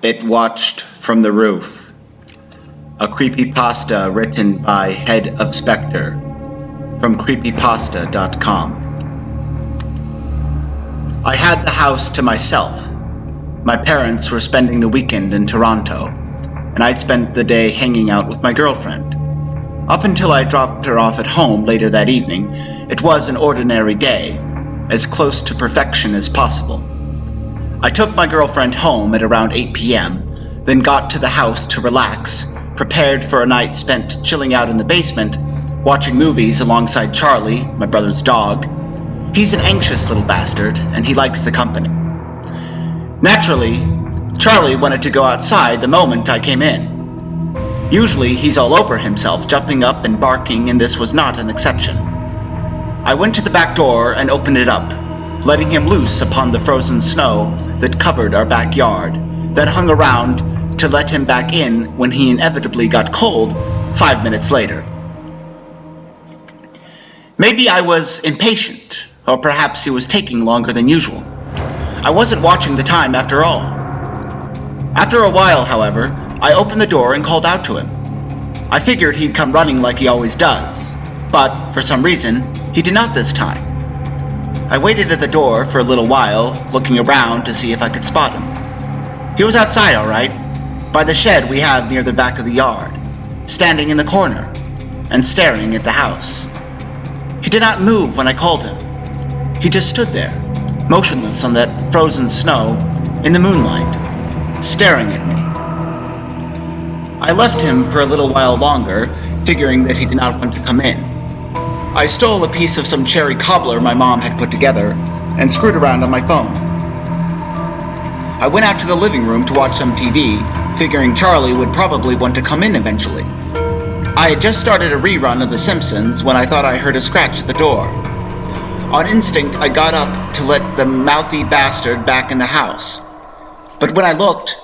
It watched from the roof. A creepypasta written by Head of Spectre from Creepypasta.com. I had the house to myself. My parents were spending the weekend in Toronto, and I'd spent the day hanging out with my girlfriend. Up until I dropped her off at home later that evening, it was an ordinary day, as close to perfection as possible. I took my girlfriend home at around 8 p.m., then got to the house to relax, prepared for a night spent chilling out in the basement, watching movies alongside Charlie, my brother's dog. He's an anxious little bastard, and he likes the company. Naturally, Charlie wanted to go outside the moment I came in. Usually, he's all over himself, jumping up and barking, and this was not an exception. I went to the back door and opened it up, letting him loose upon the frozen snow that covered our backyard, then hung around to let him back in when he inevitably got cold 5 minutes later. Maybe I was impatient, or perhaps he was taking longer than usual. I wasn't watching the time after all. After a while, however, I opened the door and called out to him. I figured he'd come running like he always does, but for some reason, he did not this time. I waited at the door for a little while, looking around to see if I could spot him. He was outside, all right, by the shed we have near the back of the yard, standing in the corner and staring at the house. He did not move when I called him. He just stood there, motionless on that frozen snow in the moonlight, staring at me. I left him for a little while longer, figuring that he did not want to come in. I stole a piece of some cherry cobbler my mom had put together and screwed around on my phone. I went out to the living room to watch some TV, figuring Charlie would probably want to come in eventually. I had just started a rerun of The Simpsons when I thought I heard a scratch at the door. On instinct, I got up to let the mouthy bastard back in the house. But when I looked,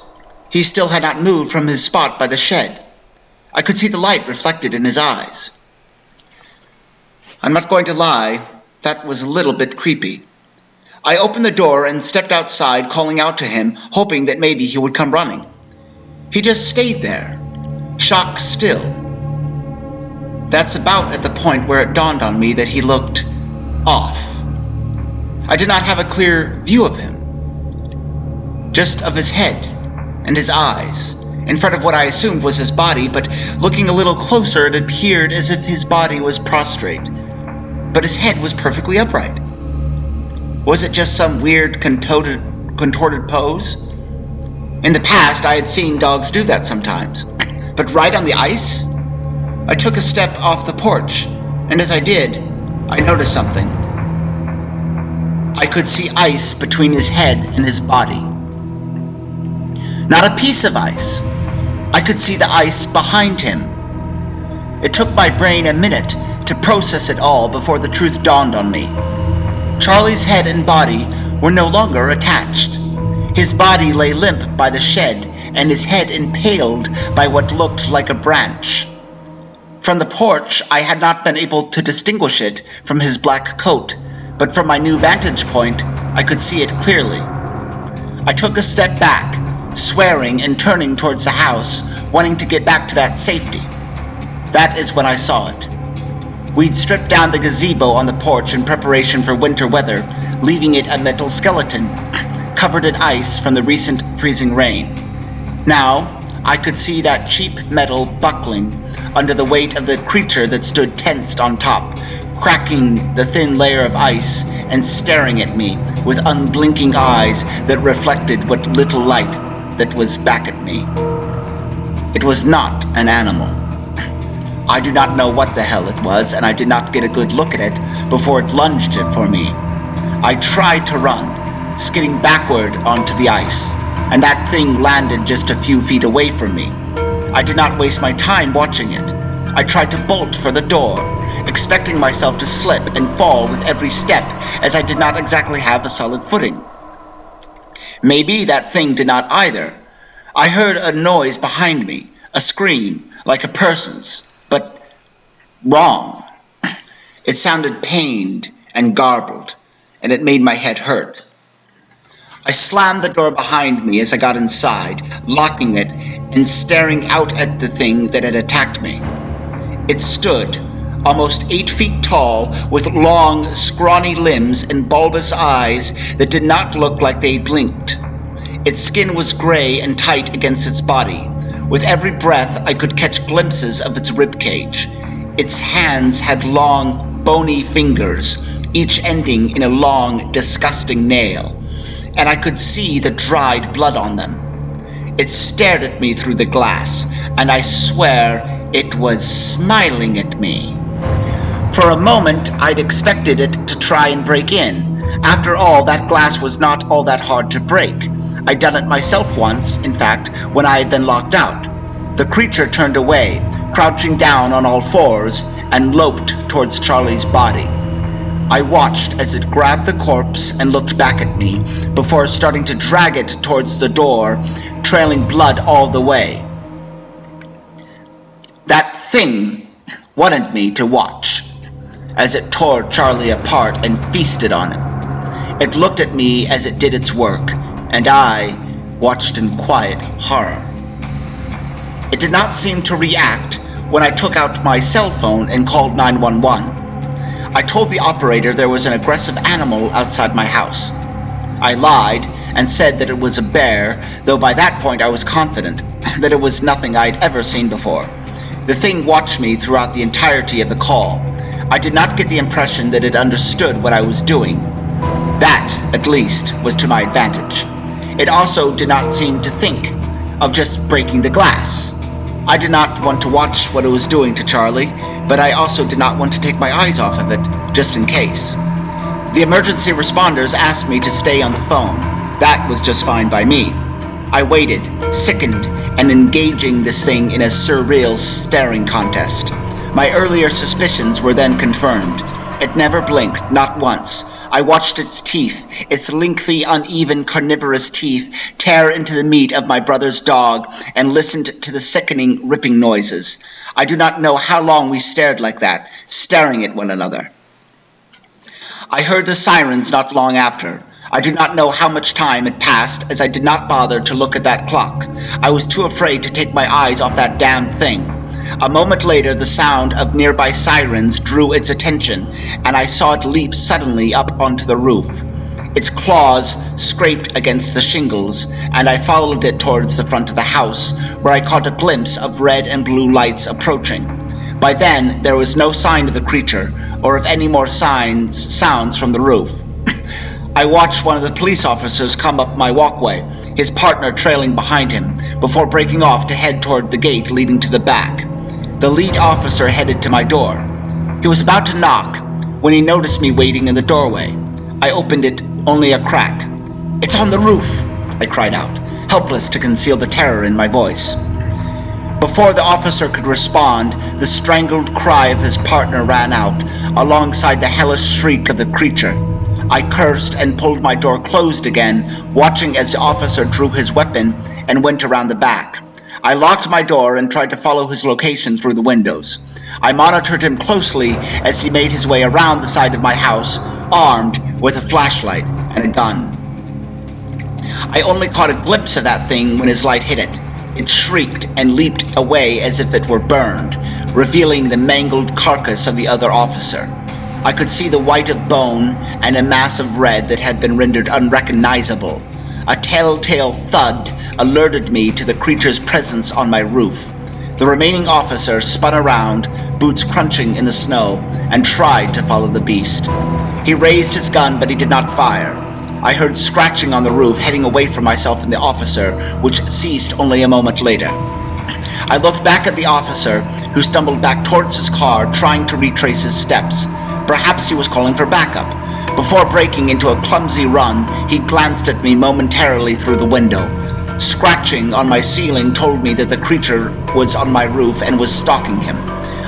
he still had not moved from his spot by the shed. I could see the light reflected in his eyes. I'm not going to lie, that was a little bit creepy. I opened the door and stepped outside, calling out to him, hoping that maybe he would come running. He just stayed there, shock still. That's about at the point where it dawned on me that he looked off. I did not have a clear view of him, just of his head and his eyes, in front of what I assumed was his body, but looking a little closer, it appeared as if his body was prostrate, but his head was perfectly upright. Was it just some weird contorted pose? In the past, I had seen dogs do that sometimes, but right on the ice? I took a step off the porch, and as I did, I noticed something. I could see ice between his head and his body. Not a piece of ice. I could see the ice behind him. It took my brain a minute to process it all before the truth dawned on me. Charlie's head and body were no longer attached. His body lay limp by the shed, and his head impaled by what looked like a branch. From the porch, I had not been able to distinguish it from his black coat, but from my new vantage point, I could see it clearly. I took a step back, swearing and turning towards the house, wanting to get back to that safety. That is when I saw it. We'd stripped down the gazebo on the porch in preparation for winter weather, leaving it a metal skeleton, covered in ice from the recent freezing rain. Now, I could see that cheap metal buckling under the weight of the creature that stood tensed on top, cracking the thin layer of ice and staring at me with unblinking eyes that reflected what little light that was back at me. It was not an animal. I do not know what the hell it was, and I did not get a good look at it before it lunged it for me. I tried to run, skidding backward onto the ice, and that thing landed just a few feet away from me. I did not waste my time watching it. I tried to bolt for the door, expecting myself to slip and fall with every step, as I did not exactly have a solid footing. Maybe that thing did not either. I heard a noise behind me, a scream, like a person's, but wrong. It sounded pained and garbled, and it made my head hurt. I slammed the door behind me as I got inside, locking it and staring out at the thing that had attacked me. It stood, almost 8 feet tall, with long, scrawny limbs and bulbous eyes that did not look like they blinked. Its skin was gray and tight against its body. With every breath, I could catch glimpses of its ribcage. Its hands had long, bony fingers, each ending in a long, disgusting nail, and I could see the dried blood on them. It stared at me through the glass, and I swear it was smiling at me. For a moment, I'd expected it to try and break in. After all, that glass was not all that hard to break. I'd done it myself once, in fact, when I had been locked out. The creature turned away, crouching down on all fours, and loped towards Charlie's body. I watched as it grabbed the corpse and looked back at me, before starting to drag it towards the door, trailing blood all the way. That thing wanted me to watch, as it tore Charlie apart and feasted on him. It looked at me as it did its work, and I watched in quiet horror. It did not seem to react when I took out my cell phone and called 911. I told the operator there was an aggressive animal outside my house. I lied and said that it was a bear, though by that point I was confident that it was nothing I'd ever seen before. The thing watched me throughout the entirety of the call. I did not get the impression that it understood what I was doing. That, at least, was to my advantage. It also did not seem to think of just breaking the glass. I did not want to watch what it was doing to Charlie, but I also did not want to take my eyes off of it, just in case. The emergency responders asked me to stay on the phone. That was just fine by me. I waited, sickened, and engaging this thing in a surreal staring contest. My earlier suspicions were then confirmed. It never blinked, not once. I watched its teeth, its lengthy, uneven, carnivorous teeth, tear into the meat of my brother's dog, and listened to the sickening, ripping noises. I do not know how long we stared like that, staring at one another. I heard the sirens not long after. I do not know how much time had passed, as I did not bother to look at that clock. I was too afraid to take my eyes off that damned thing. A moment later, the sound of nearby sirens drew its attention, and I saw it leap suddenly up onto the roof. Its claws scraped against the shingles, and I followed it towards the front of the house, where I caught a glimpse of red and blue lights approaching. By then, there was no sign of the creature, or of any more sounds from the roof. I watched one of the police officers come up my walkway, his partner trailing behind him, before breaking off to head toward the gate leading to the back. The lead officer headed to my door. He was about to knock when he noticed me waiting in the doorway. I opened it only a crack. "It's on the roof!" I cried out, helpless to conceal the terror in my voice. Before the officer could respond, the strangled cry of his partner ran out, alongside the hellish shriek of the creature. I cursed and pulled my door closed again, watching as the officer drew his weapon and went around the back. I locked my door and tried to follow his location through the windows. I monitored him closely as he made his way around the side of my house, armed with a flashlight and a gun. I only caught a glimpse of that thing when his light hit it. It shrieked and leaped away as if it were burned, revealing the mangled carcass of the other officer. I could see the white of bone and a mass of red that had been rendered unrecognizable. A telltale thud alerted me to the creature's presence on my roof. The remaining officer spun around, boots crunching in the snow, and tried to follow the beast. He raised his gun, but he did not fire. I heard scratching on the roof, heading away from myself and the officer, which ceased only a moment later. I looked back at the officer, who stumbled back towards his car, trying to retrace his steps. Perhaps he was calling for backup. Before breaking into a clumsy run, he glanced at me momentarily through the window. Scratching on my ceiling told me that the creature was on my roof and was stalking him.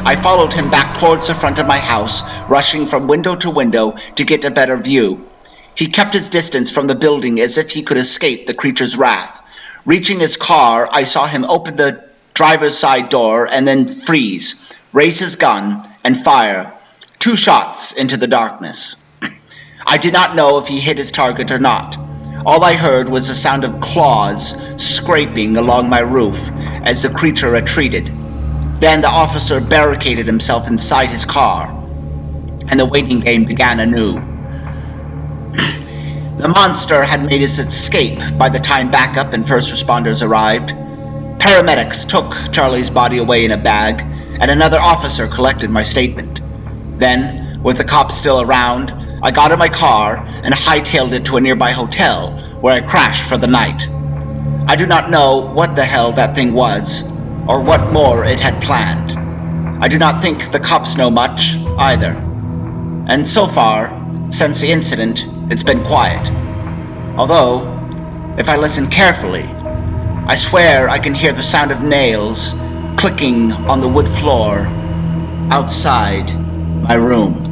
I followed him back towards the front of my house, rushing from window to window to get a better view. He kept his distance from the building as if he could escape the creature's wrath. Reaching his car, I saw him open the driver's side door and then freeze, raise his gun, and fire 2 shots into the darkness. I did not know if he hit his target or not. All I heard was the sound of claws scraping along my roof as the creature retreated. Then the officer barricaded himself inside his car, and the waiting game began anew. The monster had made his escape by the time backup and first responders arrived. Paramedics took Charlie's body away in a bag, and another officer collected my statement. Then, with the cops still around, I got in my car and hightailed it to a nearby hotel, where I crashed for the night. I do not know what the hell that thing was, or what more it had planned. I do not think the cops know much, either. And so far, since the incident, it's been quiet. Although, if I listen carefully, I swear I can hear the sound of nails clicking on the wood floor outside my room.